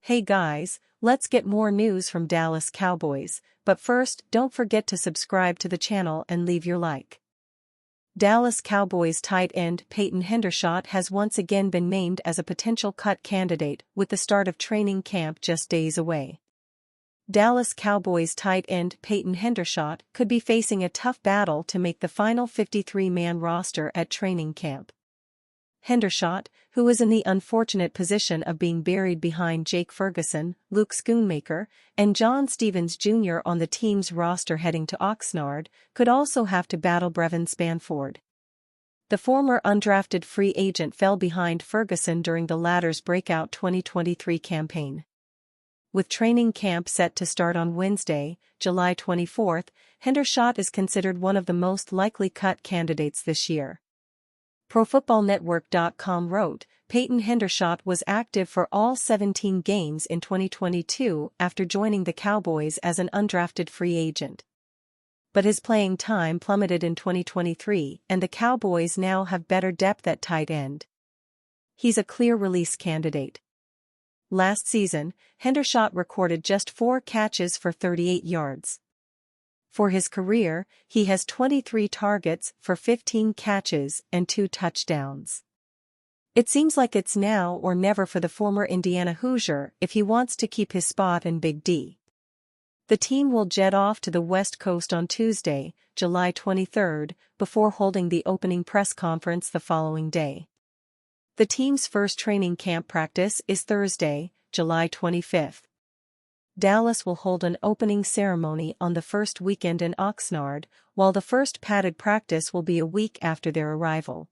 Hey guys, let's get more news from Dallas Cowboys, but first don't forget to subscribe to the channel and leave your like. Dallas Cowboys tight end Peyton Hendershot has once again been named as a potential cut candidate with the start of training camp just days away. Dallas Cowboys tight end Peyton Hendershot could be facing a tough battle to make the final 53-man roster at training camp. Hendershot, who is in the unfortunate position of being buried behind Jake Ferguson, Luke Schoonmaker, and John Stevens Jr. on the team's roster heading to Oxnard, could also have to battle Brevin Spanford. The former undrafted free agent fell behind Ferguson during the latter's breakout 2023 campaign. With training camp set to start on Wednesday, July 24, Hendershot is considered one of the most likely cut candidates this year. ProFootballNetwork.com wrote, Peyton Hendershot was active for all 17 games in 2022 after joining the Cowboys as an undrafted free agent. But his playing time plummeted in 2023 and the Cowboys now have better depth at tight end. He's a clear release candidate. Last season, Hendershot recorded just 4 catches for 38 yards. For his career, he has 23 targets for 15 catches and 2 touchdowns. It seems like it's now or never for the former Indiana Hoosier if he wants to keep his spot in Big D. The team will jet off to the West Coast on Tuesday, July 23, before holding the opening press conference the following day. The team's first training camp practice is Thursday, July 25. Dallas will hold an opening ceremony on the first weekend in Oxnard, while the first padded practice will be a week after their arrival.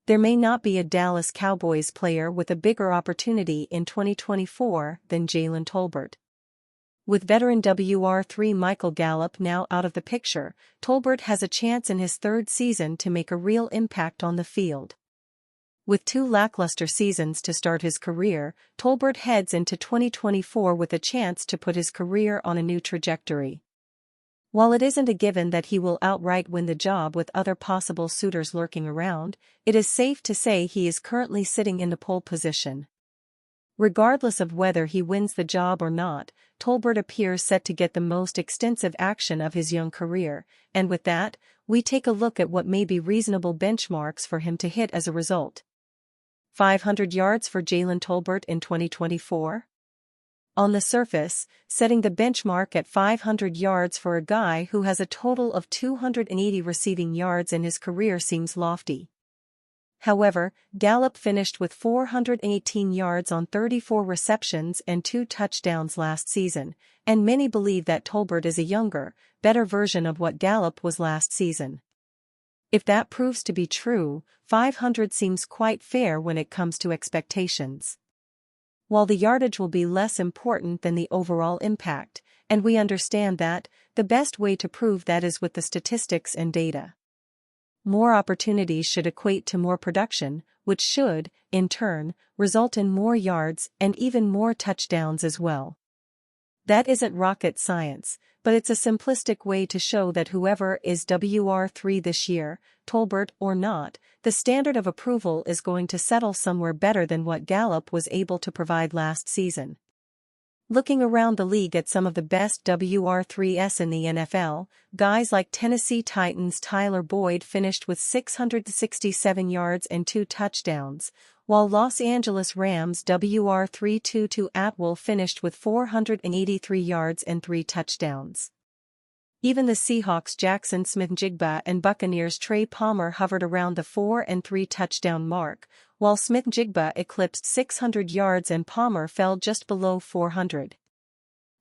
There may not be a Dallas Cowboys player with a bigger opportunity in 2024 than Jalen Tolbert. With veteran WR3 Michael Gallup now out of the picture, Tolbert has a chance in his third season to make a real impact on the field. With 2 lackluster seasons to start his career, Tolbert heads into 2024 with a chance to put his career on a new trajectory. While it isn't a given that he will outright win the job with other possible suitors lurking around, it is safe to say he is currently sitting in the pole position. Regardless of whether he wins the job or not, Tolbert appears set to get the most extensive action of his young career, and with that, we take a look at what may be reasonable benchmarks for him to hit as a result. 500 yards for Jalen Tolbert in 2024? On the surface, setting the benchmark at 500 yards for a guy who has a total of 280 receiving yards in his career seems lofty. However, Gallup finished with 418 yards on 34 receptions and 2 touchdowns last season, and many believe that Tolbert is a younger, better version of what Gallup was last season. If that proves to be true, 500 seems quite fair when it comes to expectations. While the yardage will be less important than the overall impact, and we understand that, the best way to prove that is with the statistics and data. More opportunities should equate to more production, which should, in turn, result in more yards and even more touchdowns as well. That isn't rocket science, but it's a simplistic way to show that whoever is WR3 this year, Tolbert or not, the standard of approval is going to settle somewhere better than what Gallup was able to provide last season. Looking around the league at some of the best WR3s in the NFL, guys like Tennessee Titans' Tyler Boyd finished with 667 yards and 2 touchdowns, while Los Angeles Rams' WR3 Tutu Atwell finished with 483 yards and 3 touchdowns. Even the Seahawks' Jackson Smith-Njigba and Buccaneers' Trey Palmer hovered around the 4 and 3 touchdown mark, while Smith-Njigba eclipsed 600 yards and Palmer fell just below 400.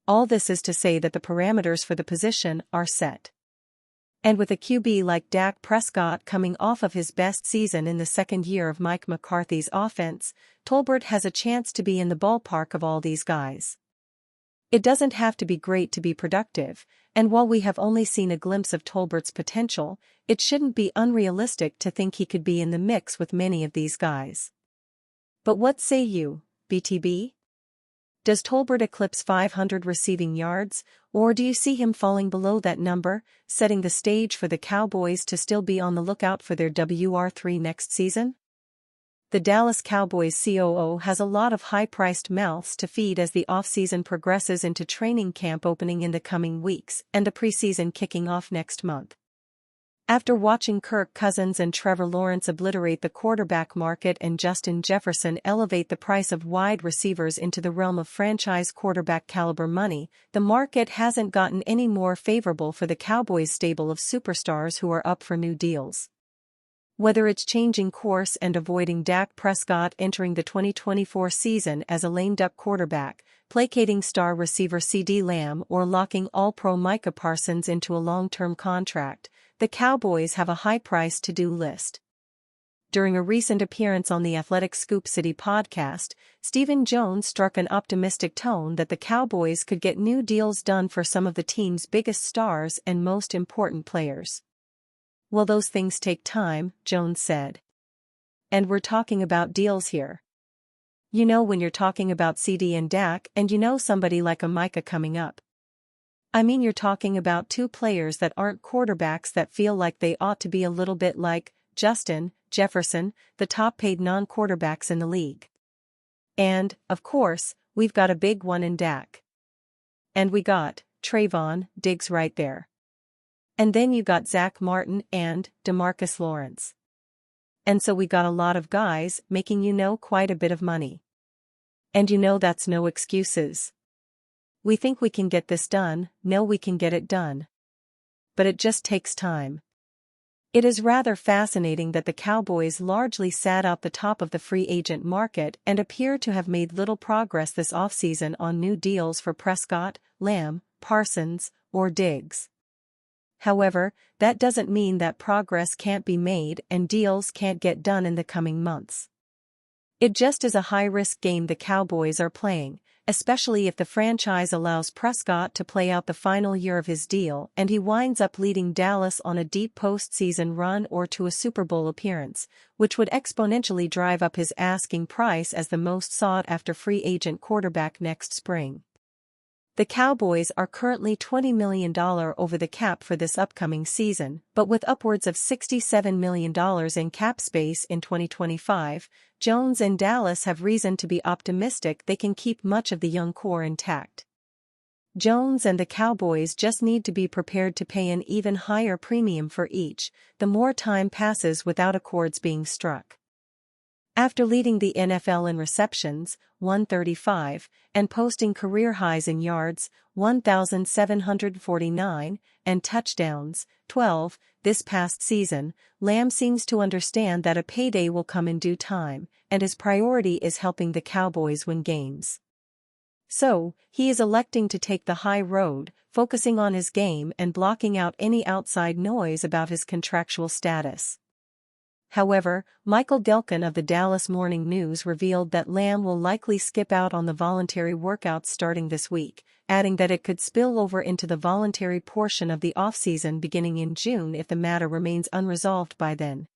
All this is to say that the parameters for the position are set. And with a QB like Dak Prescott coming off of his best season in the second year of Mike McCarthy's offense, Tolbert has a chance to be in the ballpark of all these guys. It doesn't have to be great to be productive, and while we have only seen a glimpse of Tolbert's potential, it shouldn't be unrealistic to think he could be in the mix with many of these guys. But what say you, BTB? Does Tolbert eclipse 500 receiving yards, or do you see him falling below that number, setting the stage for the Cowboys to still be on the lookout for their WR3 next season? The Dallas Cowboys COO has a lot of high-priced mouths to feed as the offseason progresses into training camp opening in the coming weeks and the preseason kicking off next month. After watching Kirk Cousins and Trevor Lawrence obliterate the quarterback market and Justin Jefferson elevate the price of wide receivers into the realm of franchise quarterback caliber money, the market hasn't gotten any more favorable for the Cowboys' stable of superstars who are up for new deals. Whether it's changing course and avoiding Dak Prescott entering the 2024 season as a lame-duck quarterback, placating star receiver CeeDee Lamb or locking All-Pro Micah Parsons into a long-term contract, the Cowboys have a high-price to-do list. During a recent appearance on the Athletic Scoop City podcast, Stephen Jones struck an optimistic tone that the Cowboys could get new deals done for some of the team's biggest stars and most important players. "Well, those things take time," Jones said. "And we're talking about deals here. You know, when you're talking about CD and Dak and you know somebody like a Micah coming up. I mean, you're talking about two players that aren't quarterbacks that feel like they ought to be a little bit like Justin Jefferson, the top-paid non-quarterbacks in the league. And, of course, we've got a big one in Dak. And we got Trayvon Diggs right there. And then you got Zach Martin and DeMarcus Lawrence. And so we got a lot of guys making quite a bit of money. And that's no excuses. We think we can get this done, we can get it done. But it just takes time." It is rather fascinating that the Cowboys largely sat out the top of the free agent market and appear to have made little progress this offseason on new deals for Prescott, Lamb, Parsons, or Diggs. However, that doesn't mean that progress can't be made and deals can't get done in the coming months. It just is a high-risk game the Cowboys are playing, especially if the franchise allows Prescott to play out the final year of his deal and he winds up leading Dallas on a deep postseason run or to a Super Bowl appearance, which would exponentially drive up his asking price as the most sought-after free agent quarterback next spring. The Cowboys are currently $20 million over the cap for this upcoming season, but with upwards of $67 million in cap space in 2025, Jones and Dallas have reason to be optimistic they can keep much of the young core intact. Jones and the Cowboys just need to be prepared to pay an even higher premium for each, the more time passes without accords being struck. After leading the NFL in receptions, 135, and posting career highs in yards, 1,749, and touchdowns, 12, this past season, Lamb seems to understand that a payday will come in due time, and his priority is helping the Cowboys win games. So, he is electing to take the high road, focusing on his game and blocking out any outside noise about his contractual status. However, Michael Delkin of the Dallas Morning News revealed that Lamb will likely skip out on the voluntary workouts starting this week, adding that it could spill over into the voluntary portion of the offseason beginning in June if the matter remains unresolved by then.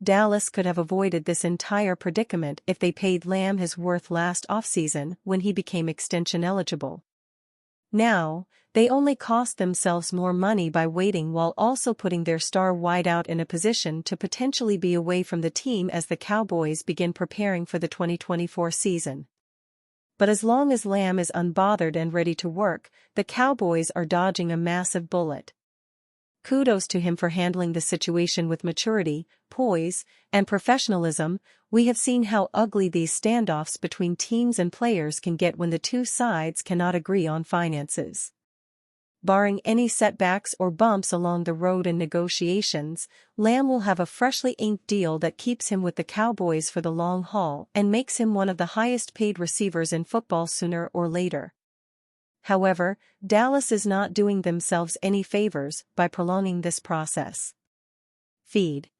Dallas could have avoided this entire predicament if they paid Lamb his worth last offseason when he became extension eligible. Now, they only cost themselves more money by waiting while also putting their star wideout in a position to potentially be away from the team as the Cowboys begin preparing for the 2024 season. But as long as Lamb is unbothered and ready to work, the Cowboys are dodging a massive bullet. Kudos to him for handling the situation with maturity, poise, and professionalism. We have seen how ugly these standoffs between teams and players can get when the two sides cannot agree on finances. Barring any setbacks or bumps along the road in negotiations, Lamb will have a freshly inked deal that keeps him with the Cowboys for the long haul and makes him one of the highest-paid receivers in football sooner or later. However, Dallas is not doing themselves any favors by prolonging this process. Feed.